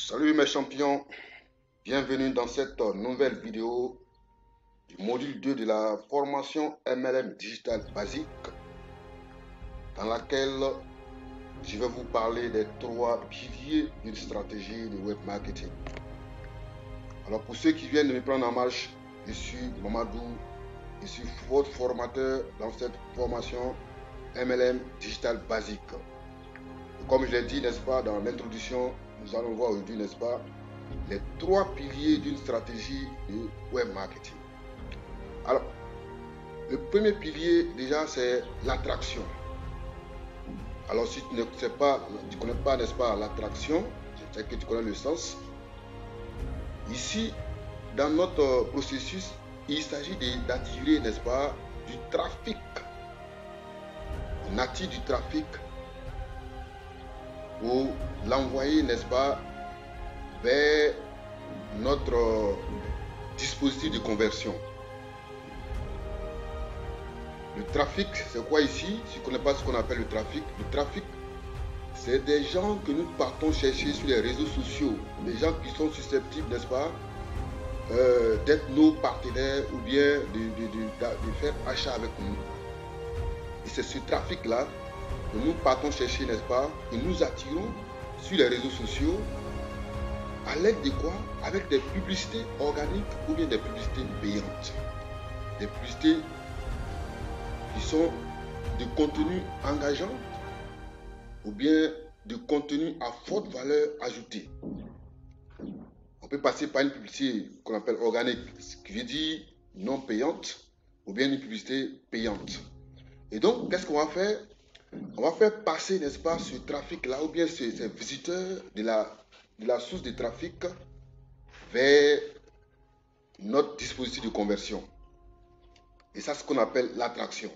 Salut mes champions, bienvenue dans cette nouvelle vidéo du module 2 de la formation MLM Digital Basique dans laquelle je vais vous parler des 3 piliers d'une stratégie de web marketing. Alors pour ceux qui viennent de me prendre en marche, je suis Mamadou, je suis votre formateur dans cette formation MLM Digital Basique. Et comme je l'ai dit, n'est-ce pas, dans l'introduction, nous allons voir aujourd'hui, n'est-ce pas, les 3 piliers d'une stratégie de web marketing. Alors, le premier pilier, déjà, c'est l'attraction. Alors, si tu ne connais pas, n'est-ce pas, l'attraction, je sais que tu connais le sens. Ici, dans notre processus, il s'agit d'attirer, n'est-ce pas, du trafic. On attire du trafic pour l'envoyer, n'est-ce pas, vers notre dispositif de conversion. Le trafic, c'est quoi ici? Si tu ne connais pas ce qu'on appelle le trafic, c'est des gens que nous partons chercher sur les réseaux sociaux, des gens qui sont susceptibles, n'est-ce pas, d'être nos partenaires ou bien de faire achat avec nous. Et c'est ce trafic-là que nous partons chercher, n'est-ce pas, que nous attirons sur les réseaux sociaux. À l'aide de quoi? Avec des publicités organiques ou bien des publicités payantes. Des publicités qui sont de contenu engageant ou bien de contenu à forte valeur ajoutée. On peut passer par une publicité qu'on appelle organique, ce qui veut dire non payante, ou bien une publicité payante. Et donc, qu'est-ce qu'on va faire? On va faire passer, n'est-ce pas, ce trafic-là, ou bien ces visiteurs de la source de trafic vers notre dispositif de conversion. Et ça, c'est ce qu'on appelle l'attraction.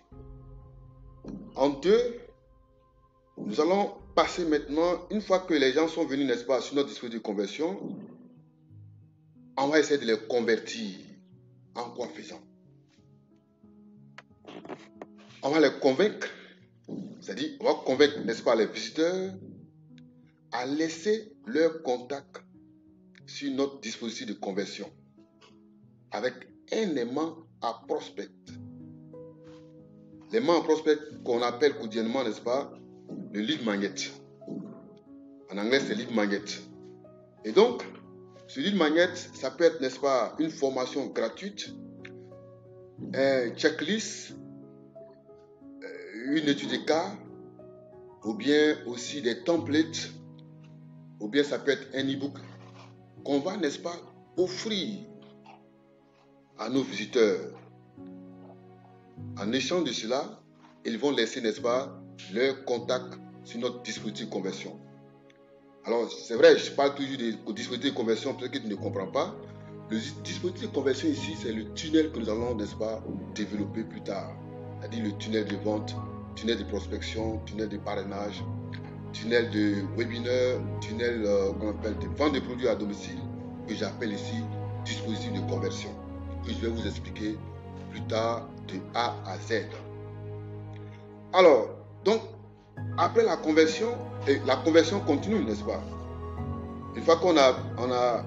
En deux, nous allons passer maintenant, une fois que les gens sont venus, n'est-ce pas, sur notre dispositif de conversion, on va essayer de les convertir. En quoi faisant? On va les convaincre, c'est-à-dire, on va convaincre, n'est-ce pas, les visiteurs à laisser leur contact sur notre dispositif de conversion avec un aimant à prospect. L'aimant à prospect qu'on appelle quotidiennement, n'est-ce pas, le lead magnet. En anglais, c'est lead magnet. Et donc, ce lead magnet, ça peut être, n'est-ce pas, une formation gratuite, un checklist, une étude de cas, ou bien aussi des templates, ou bien ça peut être un e-book qu'on va, n'est-ce pas, offrir à nos visiteurs. En échange de cela, ils vont laisser, n'est-ce pas, leur contact sur notre dispositif de conversion. Alors, c'est vrai, je parle toujours du dispositif de conversion, peut-être que tu ne comprends pas. Le dispositif de conversion ici, c'est le tunnel que nous allons, n'est-ce pas, développer plus tard. C'est-à-dire le tunnel de vente, tunnel de prospection, tunnel de parrainage, tunnel de webinaire, tunnel qu'on appelle de vente de produits à domicile, que j'appelle ici dispositif de conversion, que je vais vous expliquer plus tard de A à Z. Alors, donc, après la conversion, et la conversion continue, n'est-ce pas? Une fois qu'on a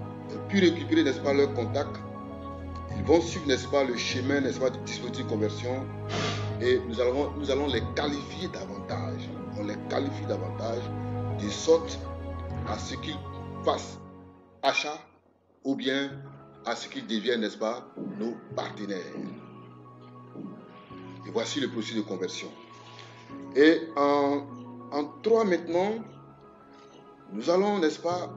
pu récupérer, n'est-ce pas, leur contact, ils vont suivre, n'est-ce pas, le chemin, n'est-ce pas, du dispositif de conversion, et nous allons les qualifier davantage. On les qualifie davantage de sorte à ce qu'ils fassent achat ou bien à ce qu'ils deviennent, n'est-ce pas, nos partenaires. Et voici le processus de conversion. Et en 3 maintenant, nous allons, n'est-ce pas,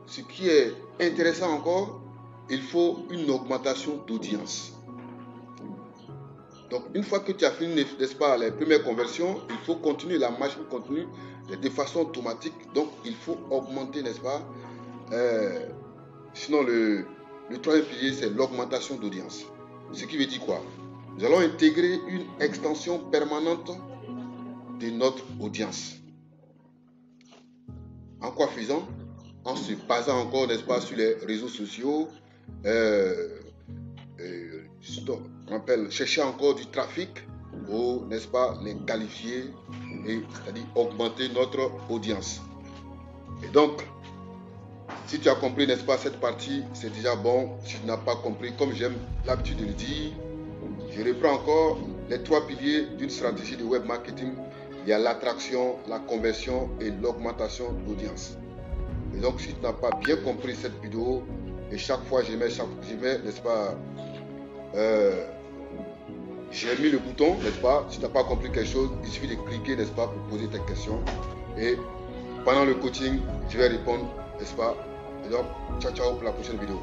ce qui est intéressant encore, il faut une augmentation d'audience. Donc, une fois que tu as fini, n'est-ce pas, les premières conversions, il faut continuer, la machine continue de façon automatique. Donc, il faut augmenter, n'est-ce pas, sinon le 3e pilier, c'est l'augmentation d'audience. Ce qui veut dire quoi? Nous allons intégrer une extension permanente de notre audience. En quoi faisant? En se basant encore, n'est-ce pas, sur les réseaux sociaux, on appelle chercher encore du trafic ou, n'est-ce pas, les qualifier, et c'est-à-dire augmenter notre audience. Et donc, Si tu as compris, n'est-ce pas, cette partie, c'est déjà bon. Si tu n'as pas compris, comme j'aime l'habitude de le dire, je reprends encore les 3 piliers d'une stratégie de web marketing. Il y a l'attraction, la conversion et l'augmentation d'audience. Et donc, si tu n'as pas bien compris cette vidéo, et chaque fois je mets n'est-ce pas, j'ai mis le bouton, n'est-ce pas, si tu n'as pas compris quelque chose, il suffit de cliquer, n'est-ce pas, pour poser tes questions. Et pendant le coaching, je vais répondre, n'est-ce pas. Et donc, ciao, ciao pour la prochaine vidéo.